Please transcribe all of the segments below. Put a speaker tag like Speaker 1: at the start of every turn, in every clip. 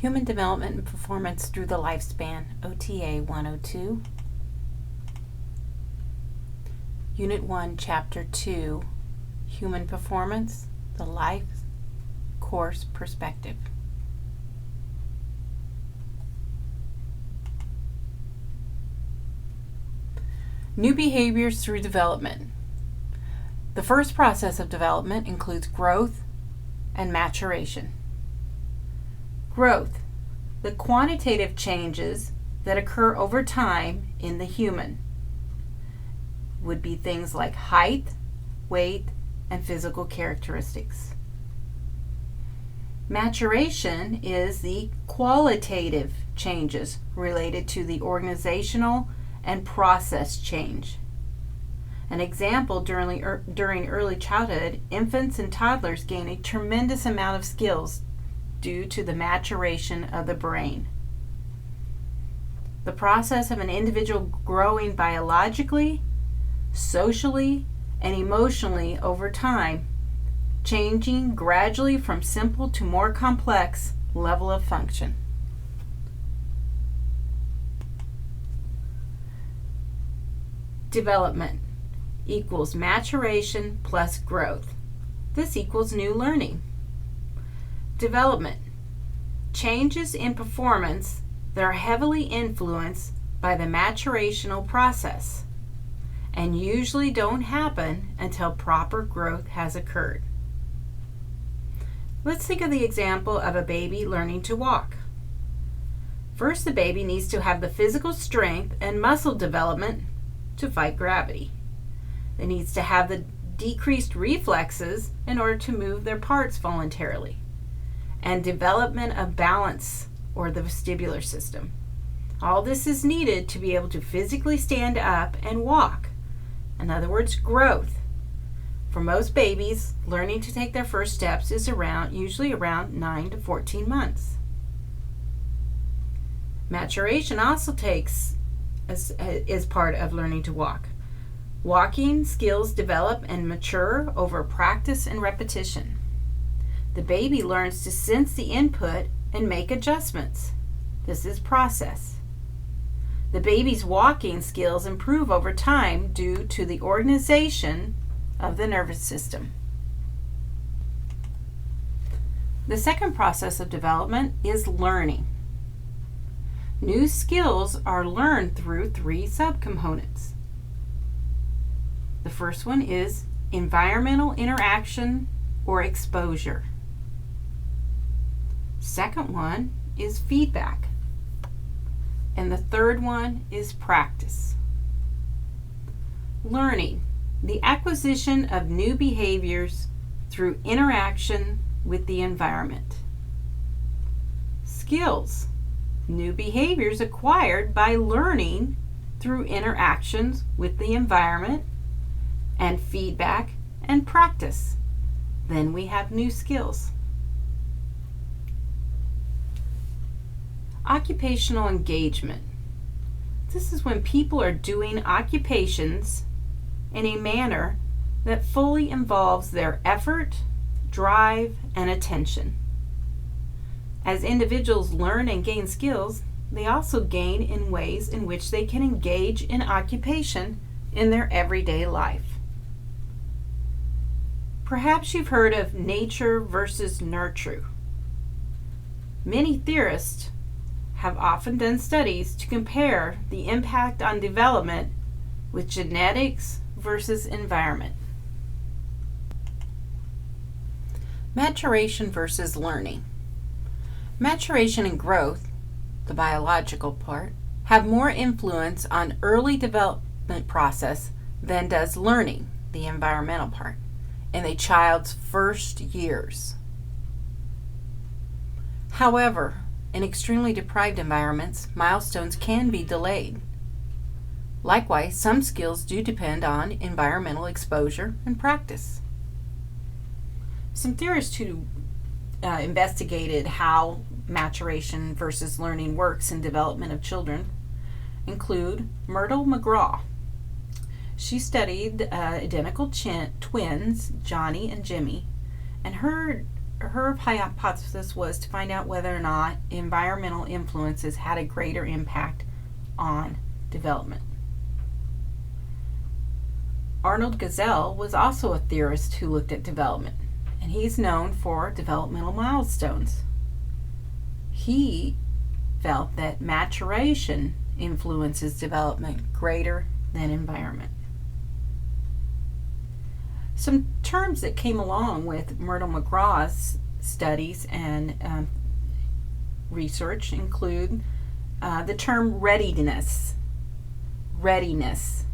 Speaker 1: Human Development and Performance Through the Lifespan, OTA 102. Unit 1, Chapter 2, Human Performance, the Life Course Perspective. New behaviors through development. The first process of development includes growth and maturation. Growth, the quantitative changes that occur over time in the human, would be things like height, weight, and physical characteristics. Maturation is the qualitative changes related to the organizational and process change. An example, during early childhood, infants and toddlers gain a tremendous amount of skills due to the maturation of the brain. The process of an individual growing biologically, socially, and emotionally over time, changing gradually from simple to more complex level of function. Development equals maturation plus growth. This equals new learning. Development, changes in performance that are heavily influenced by the maturational process and usually don't happen until proper growth has occurred. Let's think of the example of a baby learning to walk. First, the baby needs to have the physical strength and muscle development to fight gravity. It needs to have the decreased reflexes in order to move their parts voluntarily, and development of balance or the vestibular system. All this is needed to be able to physically stand up and walk. In other words, growth. For most babies, learning to take their first steps is usually around 9 to 14 months. Maturation also is part of learning to walk. Walking skills develop and mature over practice and repetition. The baby learns to sense the input and make adjustments. This is process. The baby's walking skills improve over time due to the organization of the nervous system. The second process of development is learning. New skills are learned through 3 subcomponents. The first one is environmental interaction or exposure. Second one is feedback. And the third one is practice. Learning, the acquisition of new behaviors through interaction with the environment. Skills, new behaviors acquired by learning through interactions with the environment and feedback and practice. Then we have new skills. Occupational engagement. This is when people are doing occupations in a manner that fully involves their effort, drive, and attention. As individuals learn and gain skills, they also gain in ways in which they can engage in occupation in their everyday life. Perhaps you've heard of nature versus nurture. Many theorists have often done studies to compare the impact on development with genetics versus environment. Maturation versus learning. Maturation and growth, the biological part, have more influence on early development process than does learning, the environmental part, in a child's first years. However, in extremely deprived environments, milestones can be delayed. Likewise, some skills do depend on environmental exposure and practice. Some theorists who investigated how maturation versus learning works in development of children include Myrtle McGraw. She studied identical twins, Johnny and Jimmy, and her her hypothesis was to find out whether or not environmental influences had a greater impact on development. Arnold Gazelle was also a theorist who looked at development, and he's known for developmental milestones. He felt that maturation influences development greater than environment. Some terms that came along with Myrtle McGraw's studies and research include the term readiness. Readiness.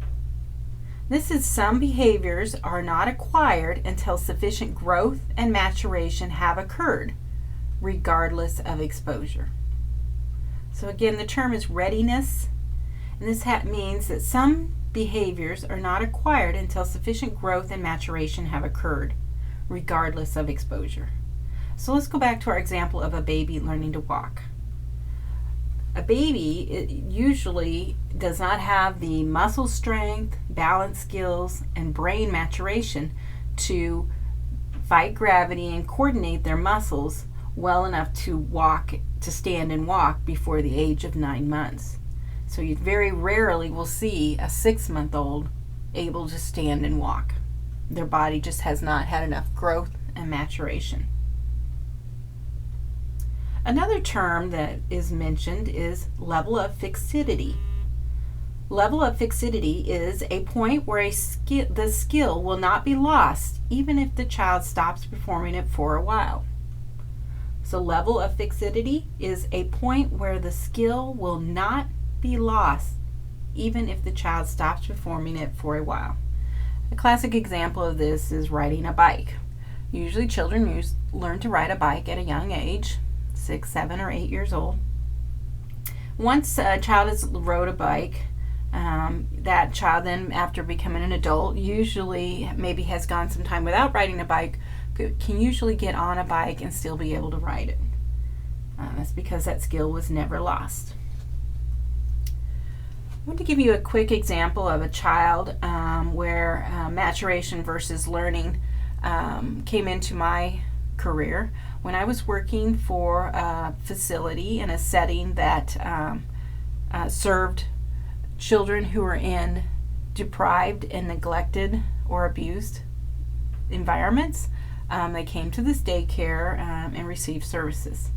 Speaker 1: This is some behaviors are not acquired until sufficient growth and maturation have occurred, regardless of exposure. So again, the term is readiness, and this means that some behaviors are not acquired until sufficient growth and maturation have occurred, regardless of exposure. So let's go back to our example of a baby learning to walk. A baby usually does not have the muscle strength, balance skills, and brain maturation to fight gravity and coordinate their muscles well enough to stand and walk before the age of 9 months. So you very rarely will see a 6-month-old able to stand and walk. Their body just has not had enough growth and maturation. Another term that is mentioned is level of fixity. Level of fixity is a point where the skill will not be lost even if the child stops performing it for a while. So level of fixity is a point where the skill will not be lost even if the child stops performing it for a while. A classic example of this is riding a bike. Usually children learn to ride a bike at a young age, 6, 7, or 8 years old. Once a child has rode a bike, that child then, after becoming an adult, usually maybe has gone some time without riding a bike, can usually get on a bike and still be able to ride it. That's because that skill was never lost. I want to give you a quick example of a child where maturation versus learning came into my career. When I was working for a facility in a setting that served children who were in deprived and neglected or abused environments, they came to this daycare and received services.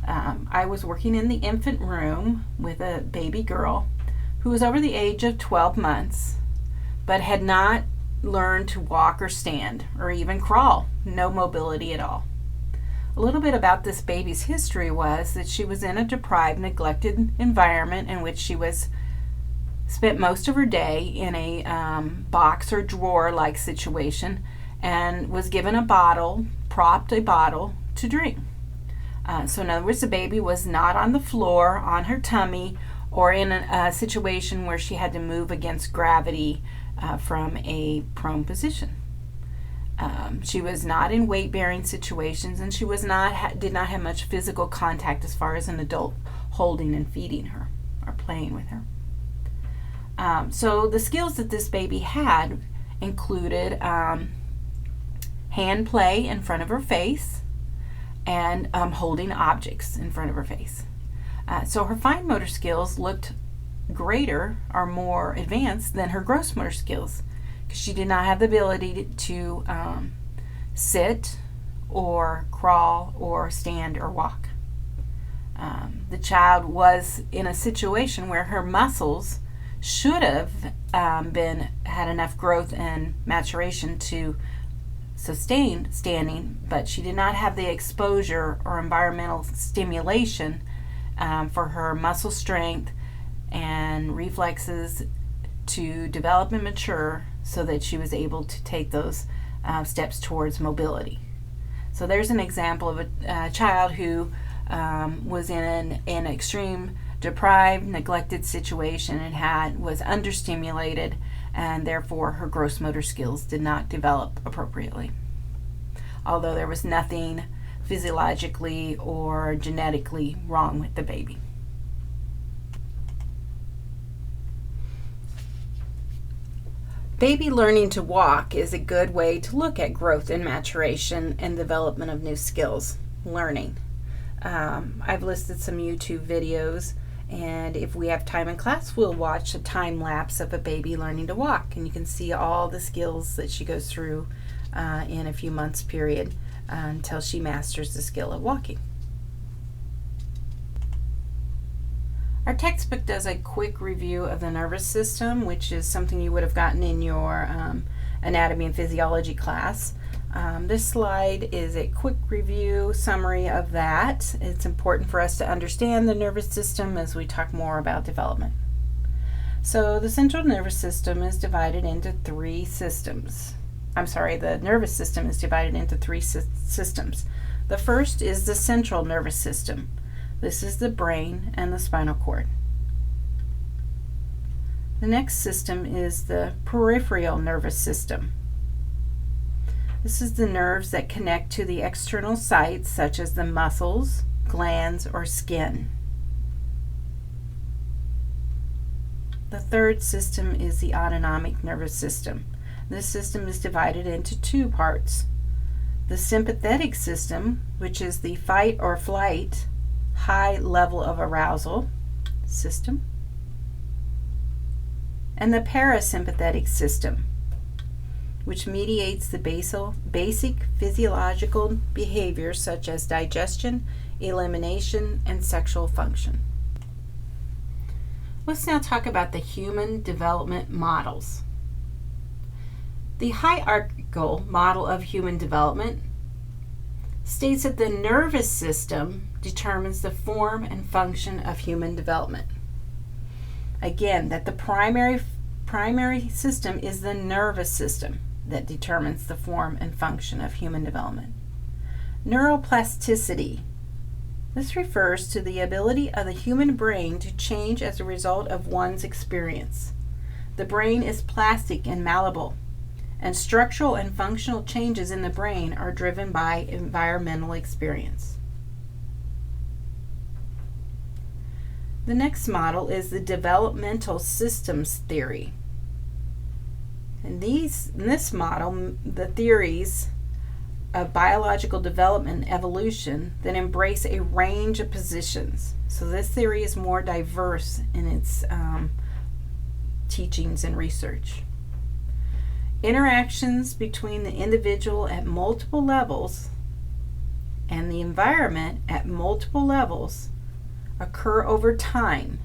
Speaker 1: I was working in the infant room with a baby girl who was over the age of 12 months but had not learned to walk or stand or even crawl, no mobility at all. A little bit about this baby's history was that she was in a deprived, neglected environment in which she spent most of her day in a box or drawer-like situation and was given a bottle, propped a bottle to drink. So in other words, the baby was not on the floor, on her tummy, or in a situation where she had to move against gravity from a prone position. She was not in weight-bearing situations, and she did not have much physical contact as far as an adult holding and feeding her or playing with her. So the skills that this baby had included hand play in front of her face and holding objects in front of her face. So her fine motor skills looked greater or more advanced than her gross motor skills, because she did not have the ability to sit or crawl or stand or walk. The child was in a situation where her muscles should have had enough growth and maturation to sustain standing, but she did not have the exposure or environmental stimulation for her muscle strength and reflexes to develop and mature so that she was able to take those steps towards mobility. So there's an example of a child who was in an extreme deprived, neglected situation and was understimulated, and therefore her gross motor skills did not develop appropriately. Although there was nothing physiologically or genetically wrong with the baby. Baby learning to walk is a good way to look at growth and maturation and development of new skills learning. I've listed some YouTube videos, and if we have time in class, we'll watch a time lapse of a baby learning to walk, and you can see all the skills that she goes through in a few months period until she masters the skill of walking. Our textbook does a quick review of the nervous system, which is something you would have gotten in your anatomy and physiology class. This slide is a quick review summary of that. It's important for us to understand the nervous system as we talk more about development. So the central nervous system is divided into three systems. The nervous system is divided into three systems. The first is the central nervous system. This is the brain and the spinal cord. The next system is the peripheral nervous system. This is the nerves that connect to the external sites such as the muscles, glands, or skin. The third system is the autonomic nervous system. This system is divided into two parts. The sympathetic system, which is the fight or flight, high level of arousal system, and the parasympathetic system, which mediates the basic physiological behaviors such as digestion, elimination, and sexual function. Let's now talk about the human development models. The hierarchical model of human development states that the nervous system determines the form and function of human development. Again, that the primary system is the nervous system that determines the form and function of human development. Neuroplasticity. This refers to the ability of the human brain to change as a result of one's experience. The brain is plastic and malleable, and structural and functional changes in the brain are driven by environmental experience. The next model is the developmental systems theory. In this model, the theories of biological development and evolution that embrace a range of positions. So this theory is more diverse in its teachings and research. Interactions between the individual at multiple levels and the environment at multiple levels occur over time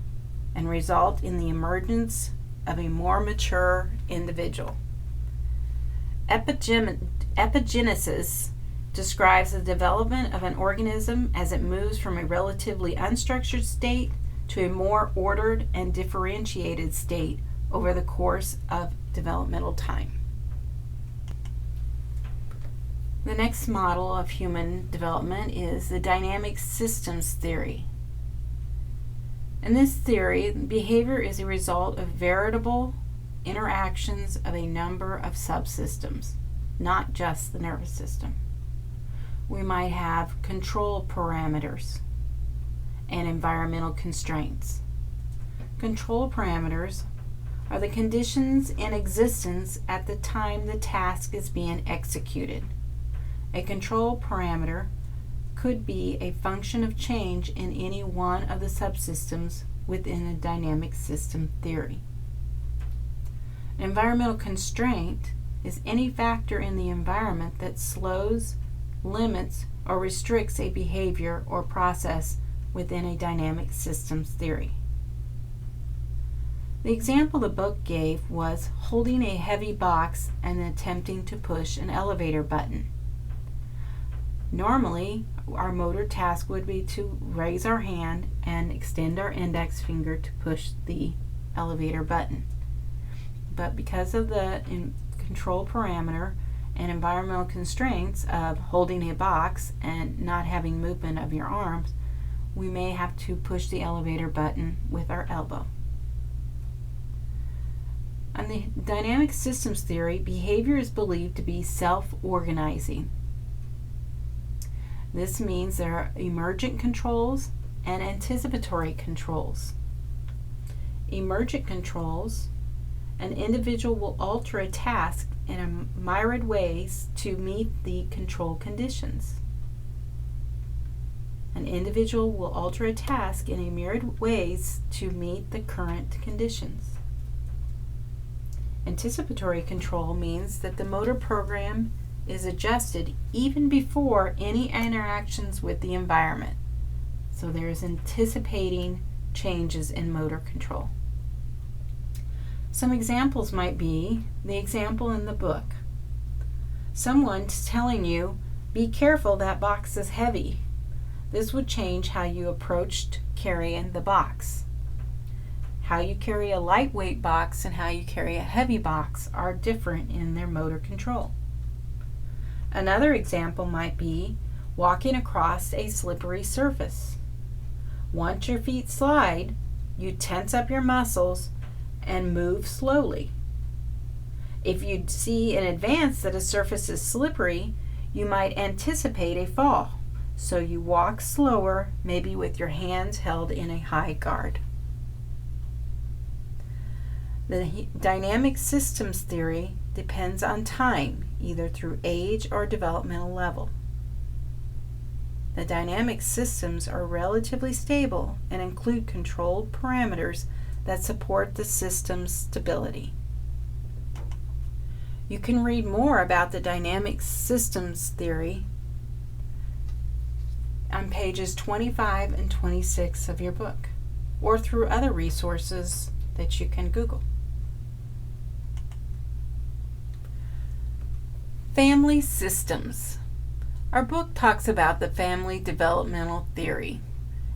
Speaker 1: and result in the emergence of a more mature individual. Epigenesis describes the development of an organism as it moves from a relatively unstructured state to a more ordered and differentiated state over the course of developmental time. The next model of human development is the dynamic systems theory. In this theory, behavior is a result of veritable interactions of a number of subsystems, not just the nervous system. We might have control parameters and environmental constraints. Control parameters are the conditions in existence at the time the task is being executed. A control parameter could be a function of change in any one of the subsystems within a dynamic system theory. An environmental constraint is any factor in the environment that slows, limits, or restricts a behavior or process within a dynamic systems theory. The example the book gave was holding a heavy box and attempting to push an elevator button. Normally, our motor task would be to raise our hand and extend our index finger to push the elevator button. But because of the control parameter and environmental constraints of holding a box and not having movement of your arms, we may have to push the elevator button with our elbow. On the dynamic systems theory, behavior is believed to be self-organizing. This means there are emergent controls and anticipatory controls. Emergent controls an individual will alter a task in a myriad ways to meet the control conditions. An individual will alter a task in a myriad ways to meet the current conditions. Anticipatory control means that the motor program is adjusted even before any interactions with the environment. So there is anticipating changes in motor control. Some examples might be the example in the book. Someone's telling you, "Be careful, that box is heavy." This would change how you approached carrying the box. How you carry a lightweight box and how you carry a heavy box are different in their motor control. Another example might be walking across a slippery surface. Once your feet slide, you tense up your muscles and move slowly. If you see in advance that a surface is slippery, you might anticipate a fall. So you walk slower, maybe with your hands held in a high guard. The dynamic systems theory depends on time, either through age or developmental level. The dynamic systems are relatively stable and include controlled parameters that support the system's stability. You can read more about the dynamic systems theory on pages 25 and 26 of your book, or through other resources that you can Google. Family systems. Our book talks about the family developmental theory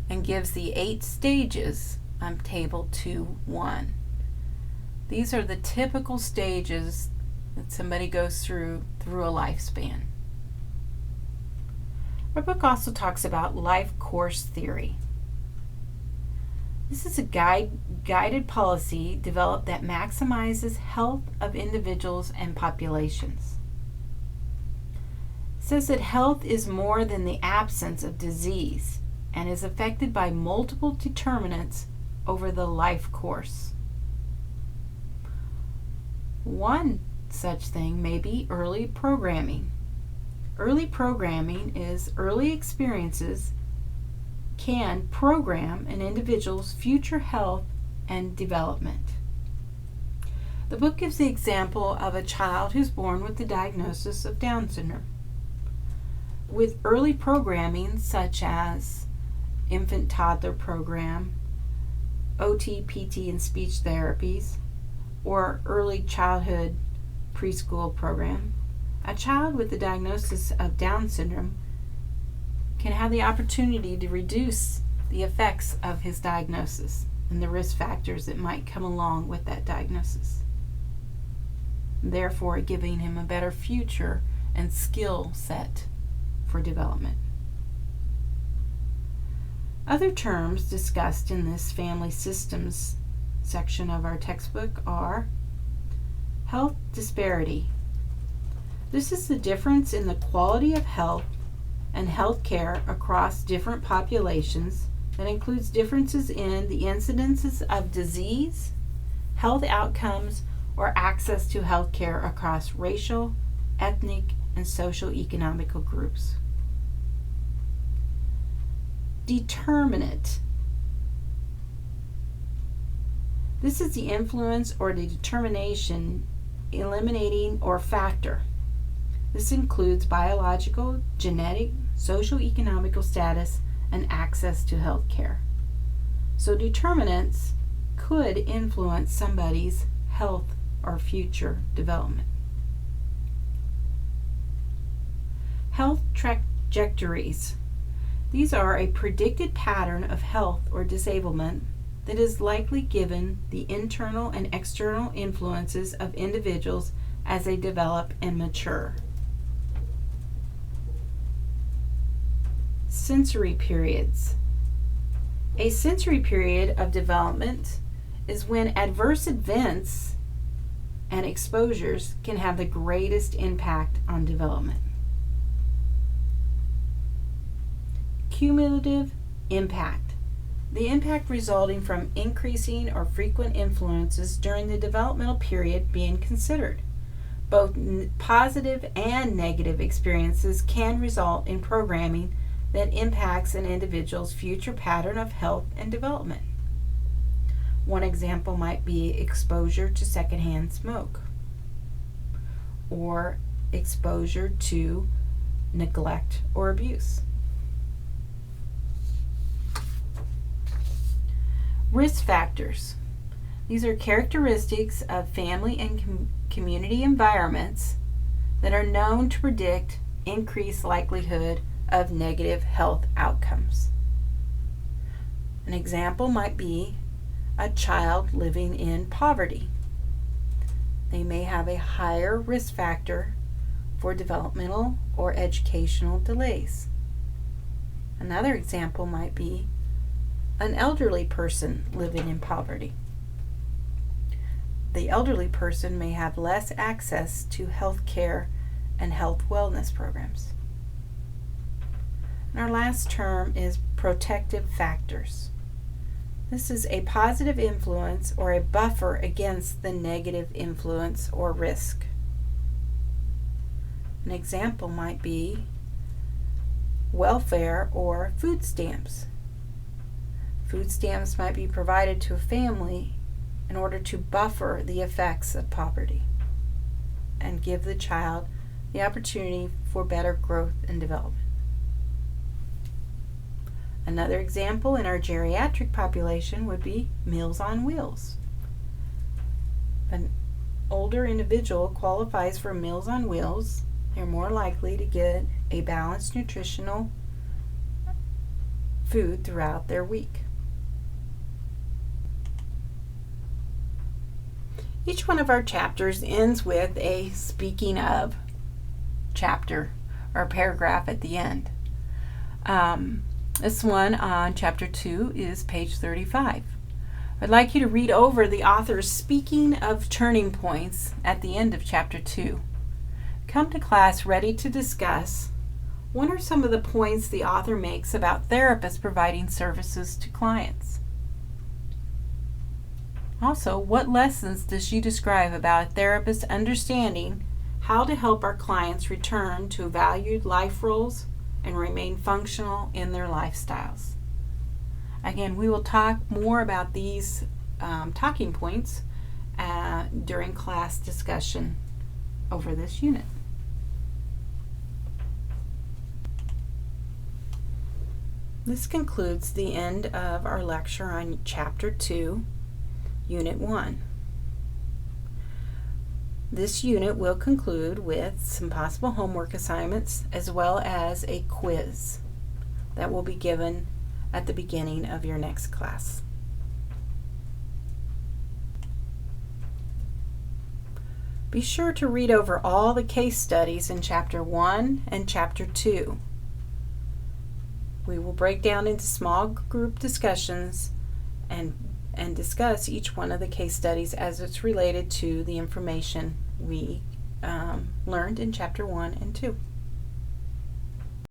Speaker 1: and gives the 8 stages on table 2.1. These are the typical stages that somebody goes through a lifespan. Our book also talks about life course theory. This is a guided policy developed that maximizes health of individuals and populations. It says that health is more than the absence of disease and is affected by multiple determinants over the life course. One such thing may be early programming. Early programming is early experiences can program an individual's future health and development. The book gives the example of a child who's born with the diagnosis of Down syndrome. With early programming such as infant toddler program, OT, PT, and speech therapies, or early childhood preschool program, a child with the diagnosis of Down syndrome can have the opportunity to reduce the effects of his diagnosis and the risk factors that might come along with that diagnosis, therefore giving him a better future and skill set for development. Other terms discussed in this family systems section of our textbook are health disparity. This is the difference in the quality of health and health care across different populations that includes differences in the incidences of disease, health outcomes, or access to health care across racial, ethnic, and socio-economical groups. Determinant. This is the influence or the determination, eliminating, or factor. This includes biological, genetic, socio-economical status, and access to health care. So determinants could influence somebody's health or future development. Health trajectories. These are a predicted pattern of health or disablement that is likely given the internal and external influences of individuals as they develop and mature. Sensory periods. A sensory period of development is when adverse events and exposures can have the greatest impact on development. Cumulative impact. the impact resulting from increasing or frequent influences during the developmental period being considered. Both positive and negative experiences can result in programming that impacts an individual's future pattern of health and development. One example might be exposure to secondhand smoke or exposure to neglect or abuse. Risk factors. These are characteristics of family and community environments that are known to predict increased likelihood of negative health outcomes. An example might be a child living in poverty. They may have a higher risk factor for developmental or educational delays. Another example might be an elderly person living in poverty. The elderly person may have less access to health care and health wellness programs. And our last term is protective factors. This is a positive influence or a buffer against the negative influence or risk. An example might be welfare or food stamps. Food stamps might be provided to a family in order to buffer the effects of poverty and give the child the opportunity for better growth and development. Another example in our geriatric population would be Meals on Wheels. An older individual qualifies for Meals on Wheels. They're more likely to get a balanced nutritional food throughout their week. Each one of our chapters ends with a speaking of chapter or paragraph at the end. This one on chapter 2 is page 35. I'd like you to read over the author's speaking of turning points at the end of chapter 2. Come to class ready to discuss what are some of the points the author makes about therapists providing services to clients. Also, what lessons does she describe about a therapist understanding how to help our clients return to valued life roles and remain functional in their lifestyles? Again, we will talk more about these talking points during class discussion over this unit. This concludes the end of our lecture on Chapter 2, Unit 1. This unit will conclude with some possible homework assignments as well as a quiz that will be given at the beginning of your next class. Be sure to read over all the case studies in Chapter 1 and Chapter 2. We will break down into small group discussions and discuss each one of the case studies as it's related to the information we learned in Chapter 1 and 2.